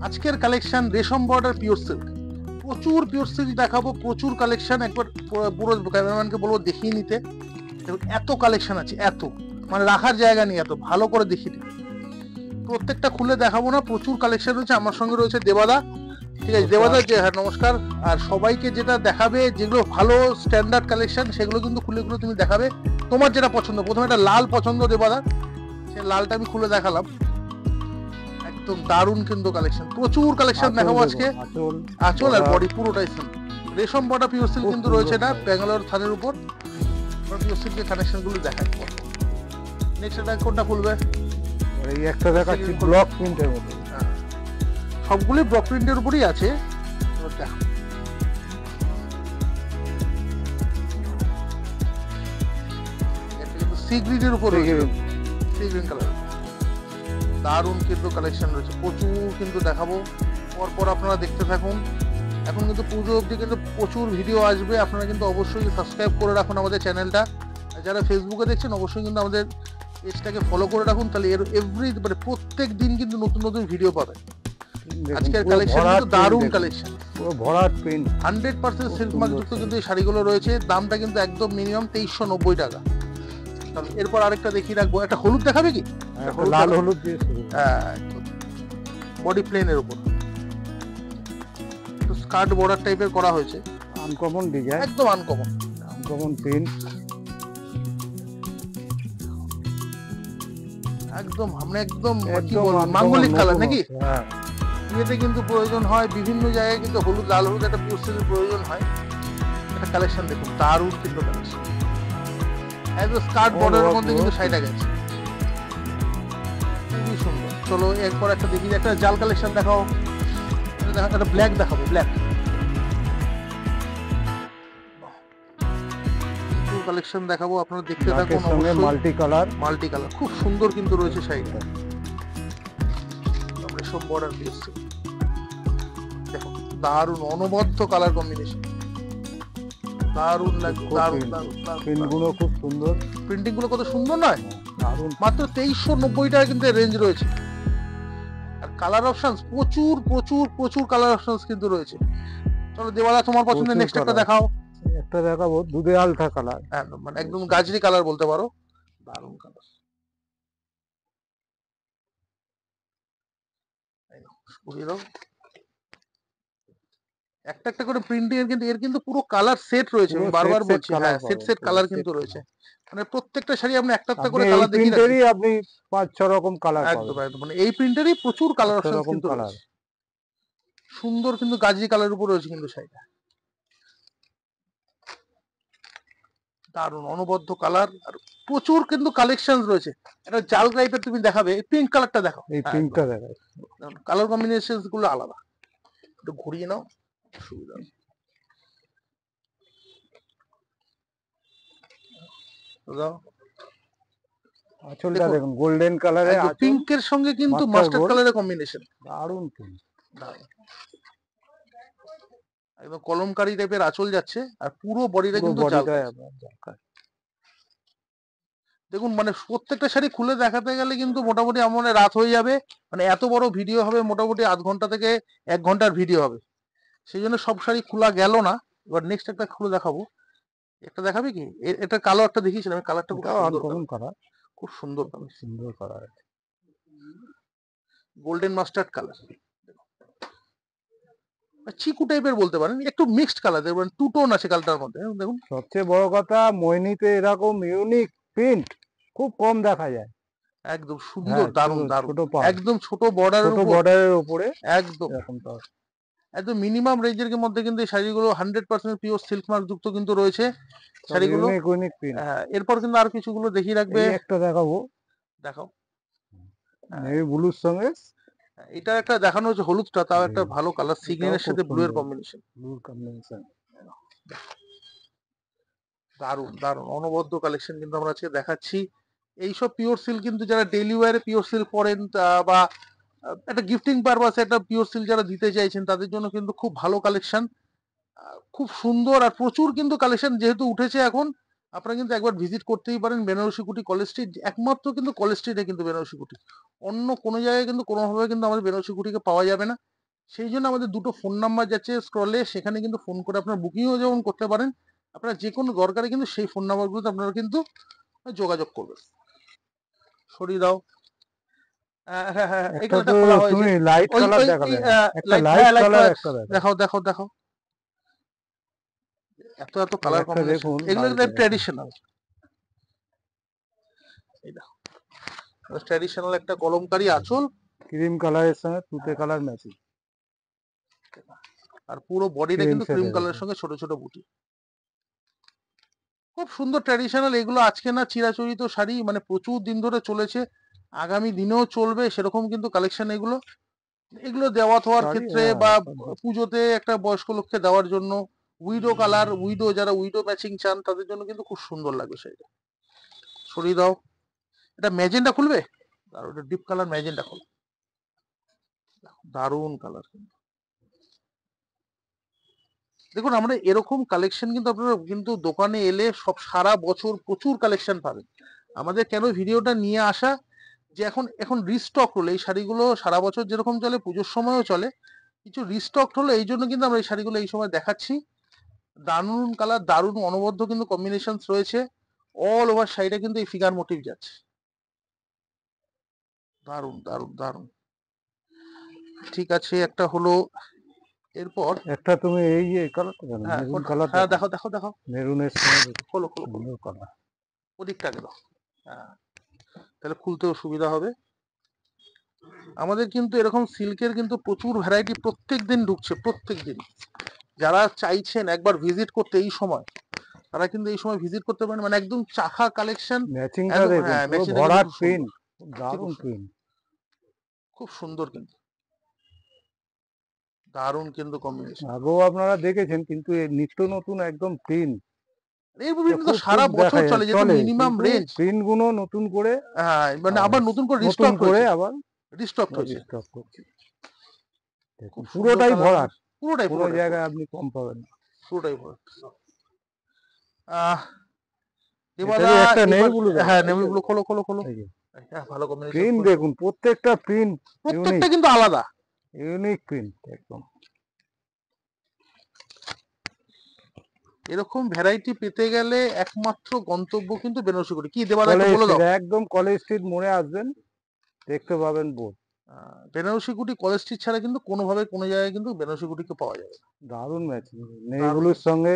আজকের কালেকশন রেশম border pure silk, প্রচুর পিওর সিল্ক দেখাবো, প্রচুর কালেকশন। একবার পুরো ক্যামেরাম্যানকে বলবো দেখিয়ে নিতে। এত কালেকশন আছে, এত মানে রাখার জায়গা নেই, এত ভালো করে দেখিয়ে দিতে। প্রত্যেকটা খুলে দেখাবো না, প্রচুর কালেকশন রয়েছে। আমার সঙ্গে রয়েছে দেবাদা, ঠিক আছে? দেবাদা যে, হ্যাঁ নমস্কার। আর সবাইকে যেটা দেখাবে, যেগুলো ভালো স্ট্যান্ডার্ড কালেকশন, সেগুলো কিন্তু খুলে খুলে তুমি দেখাবে। তোমার যেটা পছন্দ, প্রথমে একটা লাল পছন্দ দেবাদা, সে লালটা আমি খুলে দেখালাম। একদম দারুণ কিন্তু কালেকশন, প্রচুর কালেকশন দেখাবো আজকে। আঁচল আর বডি পুরোটাই সেম। রেশম বর্ডার পিওর সিল্ক কিন্তু রয়েছে, এটা ব্যাঙ্গালোর থানের উপর। পিওর সিল্কের কানেকশন গুলো দেখাই। নেক্সট এটা কোনটা খুলবে? এই একটা দেখাচ্ছি ব্লক প্রিন্টের মধ্যে, সবগুলি ব্লক প্রিন্টের উপরই আছে। দেখো সি গ্রিনের উপর, সি গ্রিন কালার, দারুণ কিন্তু কালেকশন রয়েছে, প্রচুর কিন্তু দেখাবো। পরপর আপনারা দেখতে থাকুন। এখন কিন্তু পুজো অবধি কিন্তু প্রচুর ভিডিও আসবে, আপনারা কিন্তু অবশ্যই সাবস্ক্রাইব করে রাখুন আমাদের চ্যানেলটা। যারা ফেসবুকে দেখছেন অবশ্যই কিন্তু আমাদের পেজটাকে ফলো করে রাখুন, তাহলে এর এভরি মানে প্রত্যেক দিন কিন্তু নতুন নতুন ভিডিও পাবেন। আজকের কালেকশন কিন্তু দারুণ কালেকশন, পুরো ভরাট প্রিন্ট, 100% সিল্ক মার্ক যুক্ত কিন্তু এই শাড়িগুলো রয়েছে। দামটা কিন্তু একদম মিনিমাম 2390 টাকা। এরপর আরেকটা দেখিয়ে রাখবো, একটা হলুদ দেখাবে কি? লাল হলুদ দিয়ে বডি প্লেনের উপর স্কার্ট বর্ডার টাইপের করা হয়েছে, আনকমন ডিজাইন, একদম আনকমন, আনকমন প্রিন্ট, একদম আমরা একদম কি বলবো মাঙ্গলিক কালার নাকি? বিয়েতে কিন্তু প্রয়োজন হয়, বিভিন্ন জায়গায় কিন্তু হলুদ, লাল হলুদ একটা পিওর সিল্কের প্রয়োজন হয়। একটা কালেকশন দেখুন, দারুণ কিন্তু কালেকশন, একদম স্কার্ট বর্ডারের মধ্যে কিন্তু শাড়িটা গেছে, খুবই সুন্দর। চলো এরপর একটা দেখি, একটা জাল কালেকশন দেখাও। একটা ব্ল্যাক দেখাবো, ব্ল্যাক কালেকশন দেখাবো, আপনারা দেখতে থাকুন। মাল্টি কালার, মাল্টি কালার খুব সুন্দর কিন্তু রয়েছে শাড়িটা। সব বর্ডার দিয়েছে, দেখো দারুণ অনবদ্য কালার কম্বিনেশন, দারুণ লাগছে, দারুণ দারুণ। প্রিন্টগুলো খুব সুন্দর, প্রিন্টিং গুলো কত সুন্দর নয়? দারুণ। মাত্র 2390 টাকা কিন্তু রেঞ্জ রয়েছে। আর কালার অপশনস প্রচুর প্রচুর প্রচুর কালার অপশনস কিন্তু রয়েছে। চলো দেওয়ালা, তোমার পছন্দের নেক্সট একটা দেখাও। একটা দেখাবো দুধে আলতা কালার, একদম মানে একদম গাজরি কালার বলতে পারো, দারুণ কালার। একটা একটা করে প্রিন্টিং এর কিন্তু এর কিন্তু পুরো কালার সেট রয়েছে, আমি বারবার বলছি, হ্যাঁ সেট সেট কালার কিন্তু রয়েছে। মানে প্রত্যেকটা শাড়ি আপনি একটা একটা করে কালার দেখিয়ে প্রিন্টেরই আপনি 5-6 রকম কালার পাবেন, একদম একদম। মানে এই প্রিন্টেরই প্রচুর কালার অপশন কিন্তু রয়েছে, সুন্দর কিন্তু গাজরি কালার উপর রয়েছে কিন্তু শাড়িটা, দারুণ অনবদ্য কালার। আর প্রচুর কিন্তু কালেকশন রয়েছে। একটা জাল টাইপের তুমি দেখাবে, পিঙ্ক কালারটা দেখো, এই পিঙ্কটা দেখাই, কালার কম্বিনেশন গুলো আলাদা, একটু ঘুরিয়ে নাও, সুবিধা। আঁচলটা দেখুন গোল্ডেন কালারে, পিঙ্কের সঙ্গে কিন্তু মাস্টার্ড কালারের কম্বিনেশন, দারুণ প্রিন্ট, একদম কলমকারী টাইপের আঁচল যাচ্ছে, আর পুরো বডিটা কিন্তু জাল। দেখুন মানে প্রত্যেকটা শাড়ি খুলে দেখাতে গেলে কিন্তু মোটামুটি আমার রাত হয়ে যাবে। মানে এত বড় ভিডিও হবে, মোটামুটি আধ ঘন্টা থেকে 1 ঘন্টার ভিডিও হবে, সেই জন্য সব শাড়ি খোলা গেল না। এবার নেক্সট একটা খুলে দেখাবো, একটা দেখাবে কি? এটা কালো একটা দেখিয়েছিলাম, কালারটা খুব সুন্দর, খুব সুন্দর কালার, সুন্দর কালার, গোল্ডেন মাস্টার্ড কালার, চিকু টাইপের বলতে পারেন, একটু মিক্সড কালার, দেখবেন টু টোন আছে কালারটার মধ্যে। দেখুন সবচেয়ে বড় কথা, মোহিনীতে এরকম ইউনিক প্রিন্ট খুব কম দেখা যায়, একদম সুন্দর, দারুণ দারুণ, একদম ছোট বর্ডারের উপরে, একদম একদম মিনিমাম রেঞ্জের মধ্যে কিন্তু এই শাড়িগুলো 100% পিওর সিল্ক মার্ক যুক্ত কিন্তু রয়েছে শাড়িগুলো। এরপর কিন্তু আর কিছুগুলো দেখিয়ে রাখবে, একটা দেখাবো, দেখাও নেভি ব্লুর সঙ্গে এটা একটা দেখানো হচ্ছে, হলুদটা তাও একটা ভালো কালার, সি গ্রিনের সাথে ব্লু এর কম্বিনেশন, দারুণ দারুণ অনবদ্য কালেকশন কিন্তু আমরা আজকে দেখাচ্ছি। এইসব পিওর সিল্ক কিন্তু যারা ডেইলি ওয়্যারে পিওর সিল্ক পরেন, বা একটা গিফটিং পারপাসে একটা পিওর সিল্ক যারা দিতে চাইছেন, তাদের জন্য কিন্তু খুব ভালো কালেকশন, খুব সুন্দর। আর প্রচুর কিন্তু কালেকশন যেহেতু উঠেছে এখন, আপনারা কিন্তু একবার ভিজিট করতেই পারেন বেনারসি কুটি কলেজ স্ট্রিট, একমাত্র কিন্তু কলেজ স্ট্রিটে কিন্তু বেনারসি কুটি, অন্য কোনো জায়গায় কিন্তু কোনোভাবে কিন্তু আমাদের বেনারসি কুটিকে পাওয়া যাবে না। সেই জন্য আমাদের দুটো ফোন নাম্বার যাচ্ছে স্ক্রলে, সেখানে কিন্তু ফোন করে আপনারা বুকিংও যেমন করতে পারেন, আপনারা যে কোনো দরকারে কিন্তু সেই ফোন নাম্বারগুলোতে আপনারা কিন্তু যোগাযোগ করবেন। সরিয়ে দাও। হ্যাঁ হ্যাঁ, একটা এগুলো তো খোলা হয়েছে। তুমি লাইট ওই কালার ওই দেখাবে ওই, না, একটা light- লাইট হ্যাঁ, light কালার colour। একটা দেখাবে। দেখাও দেখাও দেখাও, এত এত কালার একটা কম্বিনেশন, দেখুন এগুলো লাইটে ট্র্যাডিশনাল। এটা ট্র্যাডিশনাল একটা কলমকারী আঁচল, ক্রিম কালারের সঙ্গে তুতে কালার ম্যাচিং, আর পুরো বডিটা ক্রিম কিন্তু ক্রিম শেডের কালারের সঙ্গে ছোট ছোট বুটি, খুব সুন্দর ট্র্যাডিশনাল। এগুলো আজকে না চিরাচরিত শাড়ি, মানে প্রচুর দিন ধরে চলেছে, আগামী দিনেও চলবে সেরকম কিন্তু কালেকশন এগুলো। এগুলো দেওয়া থাওয়ার শাড়ি, ক্ষেত্রে হ্যাঁ বা একদম। পুজোতে একটা বয়স্ক লোককে দেওয়ার জন্য, উইডো কালার, উইডো যারা উইডো ম্যাচিং চান তাদের জন্য কিন্তু খুব সুন্দর লাগবে শাড়িটা। সরিয়ে দাও। এটা ম্যাজেন্ডা খুলবে, আর ওটা ডিপ কালার ম্যাজেন্ডা খুলবে, দারুন কালার। দেখুন আমরা এরকম কালেকশন কিন্তু আপনারা কিন্তু দোকানে এলে সব সারা বছর প্রচুর কালেকশন পাবেন। আমাদের কেন ভিডিওটা নিয়ে আসা, যে এখন এখন রিস্টক হলো এই শাড়িগুলো, সারা বছর যেরকম চলে পুজোর সময়ও চলে, কিছু রিস্টক হলো, এই জন্য কিন্তু আমরা এই শাড়িগুলো এই সময় দেখাচ্ছি। দারুন কালার, দারুন অনবদ্য কিন্তু কম্বিনেশন রয়েছে, অল ওভার শাড়িটা কিন্তু এই ফিগার মোটিভ যাচ্ছে, দারুন দারুন দারুন। ঠিক আছে, একটা হলো, এরপর একটা তুমি এই যে কালারটা জানো, হ্যাঁ মেরুন কোনটা? কালার, হ্যাঁ দেখাও দেখাও দেখাও, মেরুনের সঙ্গে খোলো খোলো খোলো, সুন্দর কালার। ওদিকটা গেল। হ্যাঁ, তাহলে খুলতেও সুবিধা হবে। আমাদের কিন্তু এরকম সিল্কের কিন্তু প্রচুর ভ্যারাইটি প্রত্যেক দিন ঢুকছে, প্রত্যেক দিন। যারা চাইছেন একবার ভিজিট করতে এই সময়, তারা কিন্তু এই সময় ভিজিট করতে পারেন, মানে একদম চাখা কালেকশন। ম্যাচিংটা একদম দেখুন, হ্যাঁ, পুরো ম্যাচিংটা কিন্তু ভরাট খুব প্রিন্ট, সুন্দর, দারুণ খুব সুন্দর, প্রিন্ট। খুব সুন্দর কিন্তু, দারুণ কিন্তু কম্বিনেশন। আগেও আপনারা দেখেছেন, কিন্তু এই নিত্য নতুন একদম প্রিন্ট, এই বিভিন্ন তো খুব খুব সারা দেখা বছর যায়, চলে, যেহেতু চলে, মিনিমাম কিন্তু রেঞ্জ। প্রিন্ট গুলো নতুন করে হ্যাঁ, মানে আবার নতুন করে নতুন রিস্টক করে হয়েছে, আবার রিস্টক হয়েছে। রিস্টক করছে। দেখুন খুব সুন্দর পুরোটাই কালার, ভরাট, পুরোটাই কোনো পুরোটাই জায়গায় আপনি কম পাবেন না। পুরোটাই ভরাট। আহ দেবাদা, এটারই একটা নেই এবার ব্লু হ্যাঁ দেখো, এই নেভি যে ব্লু, খোলো খোলো খোলো। এই যে হ্যাঁ, ভালো কম্বিনেশন, প্রিন্ট দেখুন, প্রত্যেকটা প্রিন্ট ইউনিক, প্রত্যেকটা কিন্তু আলাদা। ইউনিক প্রিন্ট একদম। এরকম ভ্যারাইটি পেতে গেলে একমাত্র গন্তব্য কিন্তু বেনারসি কুটি। কি দেবাদা একটু কলেজ বলে দাও। স্ট্রিট, একদম কলেজ স্ট্রিট মোড়ে আসবেন, দেখতে পাবেন বোর্ড। বেনারসি কুটি কলেজ স্ট্রিট ছাড়া কিন্তু কোনোভাবে কোনো জায়গায় কিন্তু বেনারসি কুটিকে পাওয়া যাবে না। দারুণ ম্যাচিং, দারুণ, নেইগুলোর সঙ্গে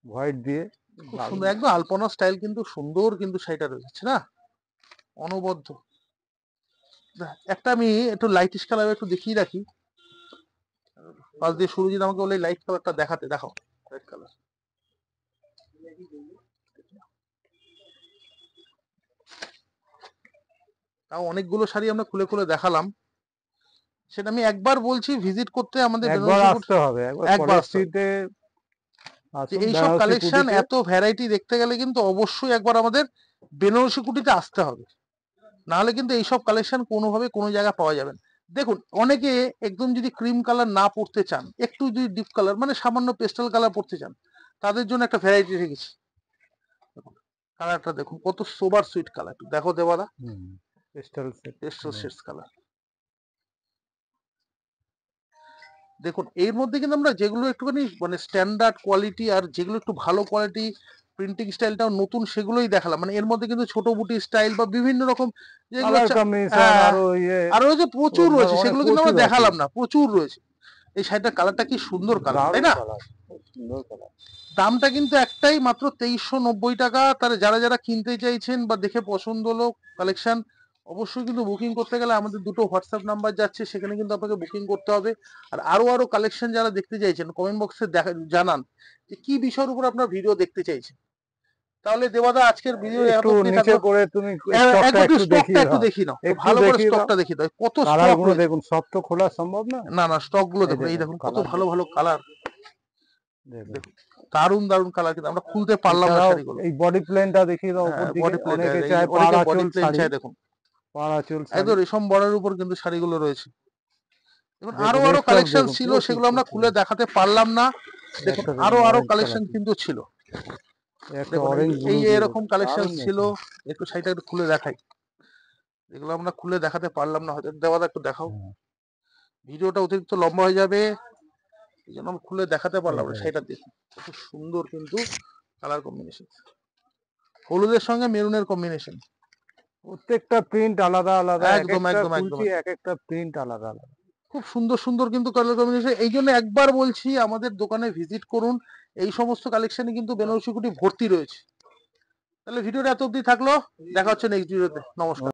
হোয়াইট দিয়ে, খুব দারুণ। সুন্দর, একদম আলপনা স্টাইল কিন্তু সুন্দর কিন্তু শাড়িটা রয়েছে না, অনবদ্য। একটা আমি একটু লাইটিশ কালার একটু দেখিয়ে রাখি, পাশ দিয়ে সুরজিৎ আমাকে বলে লাইট কালারটা দেখাতে, দেখাও লাইট কালার। তাও অনেকগুলো শাড়ি আমরা খুলে খুলে দেখালাম, সেটা আমি একবার বলছি ভিজিট করতে আমাদের একবার বেনারসি কুটি, আসতে হবে, একবার একবার কলেজ আসতে হবে। স্ট্রিটে যে আসুন, এইসব বেনারসি কালেকশন কুটিতে। এত ভ্যারাইটি দেখতে গেলে কিন্তু অবশ্যই একবার আমাদের বেনারসি কুটিতে আসতে হবে, নাহলে কিন্তু এইসব কালেকশন কোনোভাবে কোনো জায়গায় পাওয়া যাবে না। দেখুন অনেকে একদম যদি ক্রিম কালার না পড়তে চান, একটু যদি ডিপ কালার মানে সামান্য পেস্টাল কালার পড়তে চান, তাদের জন্য একটা ভ্যারাইটি রেখেছি। কালারটা দেখুন কত সোবার সুইট কালার, দেখো দেবাদা, pastel set, pastel shades colour. দেখুন এর মধ্যে কিন্তু আমরা যেগুলো একটুখানি মানে স্ট্যান্ডার্ড কোয়ালিটি, আর যেগুলো একটু ভালো কোয়ালিটি, প্রিন্টিং স্টাইলটাও নতুন, সেগুলোই দেখালাম। মানে এর মধ্যে কিন্তু ছোট বুটি স্টাইল বা বিভিন্ন রকম যেগুলো কালার কম্বিনেশন হ্যাঁ, আরো ইয়ে, আরো রয়েছে, প্রচুর রয়েছে, অনেক সেগুলো কিন্তু প্রচুর আমরা আছে, দেখালাম না, প্রচুর রয়েছে। এই শাড়িটার কালারটা কি সুন্দর কালার, তাই দারুণ না? কালার, সুন্দর কালার। দামটা কিন্তু একটাই মাত্র 2390 টাকা। তারা যারা যারা কিনতে চাইছেন বা দেখে পছন্দ হলো কালেকশন, অবশ্যই কিন্তু বুকিং করতে গেলে আমাদের দুটো হোয়াটসঅ্যাপ নাম্বার যাচ্ছে, সেখানে কিন্তু আপনাকে বুকিং করতে হবে। আর আরো আরো কালেকশন যারা দেখতে চাইছেন কমেন্ট বক্সে জানান যে কি বিষয়ের উপর আপনার ভিডিও দেখতে চাইছেন। তাহলে দেবাদা আজকের ভিডিও একটু এতটাই নিচে থাকলো। করে তুমি স্টকটা একটু একটু স্টকটা দেখিয়ে একটু দাও, দেখি নাও, তো একটু ভালো করে দেখিয়ে দাও। স্টকটা দেখি দাও, কত কালার স্টক গুলো রয়েছে। দেখুন, সব তো খোলা সম্ভব না। না না, স্টক গুলো এই দেখুন, এই দেখুন দেখুন কত কালার, ভালো ভালো কালার, দেখুন। দেখুন দারুন দারুন কালার, কিন্তু আমরা খুলতে পারলাম না এছাড়াও শাড়িগুলো। এই বডি প্লেনটা দেখিয়ে দাও উপর হ্যাঁ, দিকে, বডি প্লেট, অনেকে এই চায় অনেকে বডি পাড়াচল প্লেন শাড়ি, চাই, দেখুন পাড়াচল শাড়ি। একদম রেশম বর্ডারের উপর কিন্তু শাড়িগুলো রয়েছে। দেখুন আরো দেখুন আরো স্টক কালেকশন দেখুন, ছিল, প্রচুর সেগুলো আমরা প্রচুর। খুলে দেখাতে পারলাম না। দেখুন একটা আরো দেখুন আরো অরেঞ্জ কালেকশন কালার, কিন্তু ছিল। একটা দেখুন অরেঞ্জ এই এরকম কালেকশন ছিল, একটু শাড়িটা একটু খুলে দেখাই। এগুলো আমরা খুলে দেখাতে পারলাম না, হয়তো দেওয়াটা একটু দেখাও। ভিডিওটা অতিরিক্ত লম্বা হয়ে যাবে, এই জন্য আমি খুলে দেখাতে পারলাম না। শাড়িটা দেখুন খুব সুন্দর কিন্তু কালার কম্বিনেশন, হলুদের সঙ্গে মেরুনের কম্বিনেশন। প্রত্যেকটা প্রিন্ট আলাদা আলাদা, এক একদম একটা একদম একদম খুলছি এক একটা প্রিন্ট আলাদা আলাদা। খুব সুন্দর সুন্দর কিন্তু কালার কম্বিনেশন। এই জন্য একবার বলছি আমাদের দোকানে ভিজিট করুন, এই সমস্ত কালেকশনে কিন্তু বেনারসি কুটি ভর্তি রয়েছে। তাহলে ভিডিওটা এত অবধি থাকলো, দেখা হচ্ছে নেক্সট ভিডিওতে। নমস্কার।